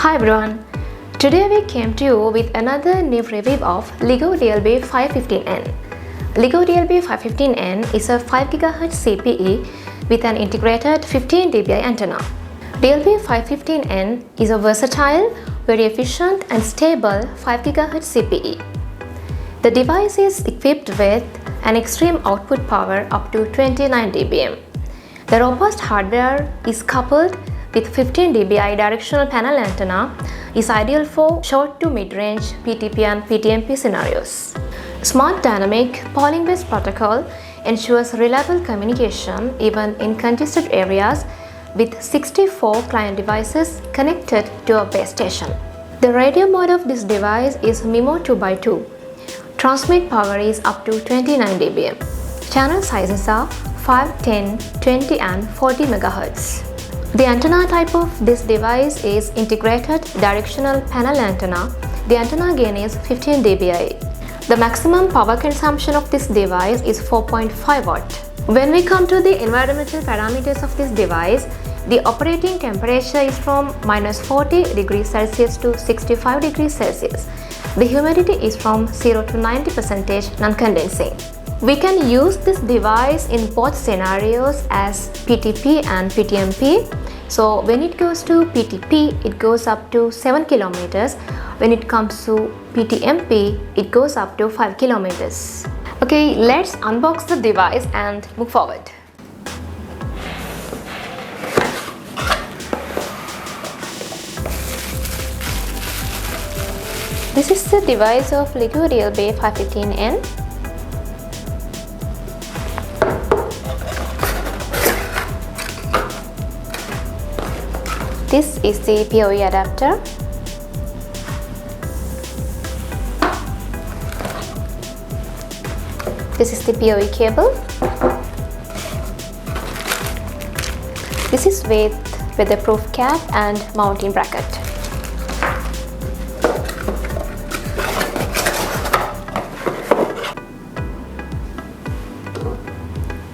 Hi everyone, today we came to you with another new review of Ligo DLB 5-15n. Ligo DLB 5-15n is a 5 GHz CPE with an integrated 15 dBi antenna. DLB 5-15n is a versatile, very efficient and stable 5 GHz CPE. The device is equipped with an extreme output power up to 29 dBm. The robust hardware is coupled with 15 dBi directional panel antenna is ideal for short to mid-range PTP and PTMP scenarios. Smart dynamic polling-based protocol ensures reliable communication even in congested areas with 64 client devices connected to a base station. The radio mode of this device is MIMO 2x2. Transmit power is up to 29 dBm. Channel sizes are 5, 10, 20 and 40 MHz. The antenna type of this device is integrated directional panel antenna. The antenna gain is 15 dBi. The maximum power consumption of this device is 4.5 watt. When we come to the environmental parameters of this device, the operating temperature is from -40 degrees Celsius to 65 degrees Celsius. The humidity is from 0 to 90% non-condensing. We can use this device in both scenarios as PTP and PTMP. So when it goes to PTP, it goes up to 7 kilometers. When it comes to PTMP, it goes up to 5 kilometers. Okay, let's unbox the device and move forward. This is the device of Ligo DLB 5-15n. This is the PoE adapter. This is the PoE cable. This is with weatherproof cap and mounting bracket.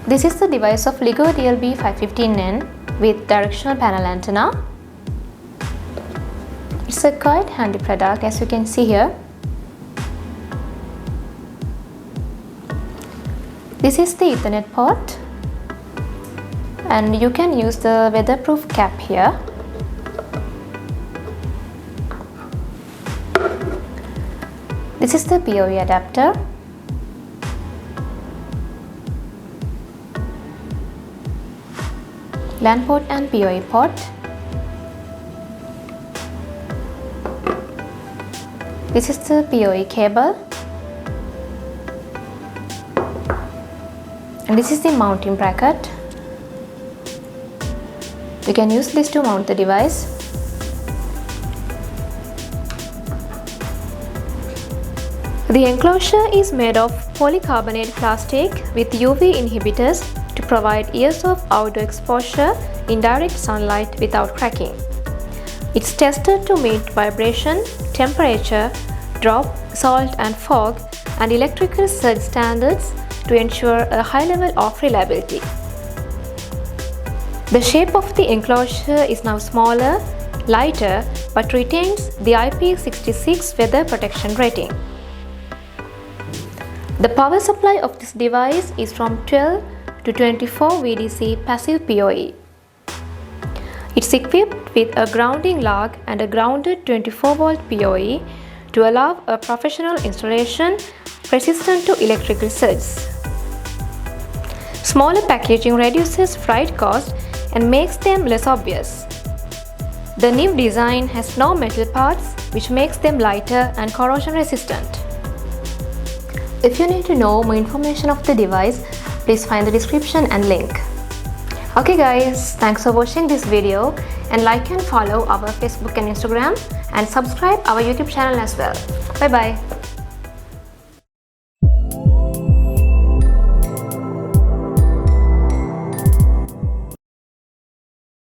This is the device of Ligo DLB 5-15n with directional panel antenna. It's a quite handy product, as you can see here. This is the Ethernet port and you can use the weatherproof cap here. This is the PoE adapter. LAN port and PoE port. This is the PoE cable. And this is the mounting bracket. You can use this to mount the device. The enclosure is made of polycarbonate plastic with UV inhibitors to provide years of outdoor exposure in direct sunlight without cracking. It's tested to meet vibration, temperature, drop, salt and fog and electrical surge standards to ensure a high level of reliability. The shape of the enclosure is now smaller, lighter but retains the IP66 weather protection rating. The power supply of this device is from 12 to 24 VDC passive PoE. It's equipped with a grounding log and a grounded 24-volt PoE to allow a professional installation resistant to electrical surges. Smaller packaging reduces freight cost and makes them less obvious. The new design has no metal parts, which makes them lighter and corrosion resistant. If you need to know more information of the device, please find the description and link. Okay guys, thanks for watching this video and like and follow our Facebook and Instagram and subscribe our YouTube channel as well. Bye bye.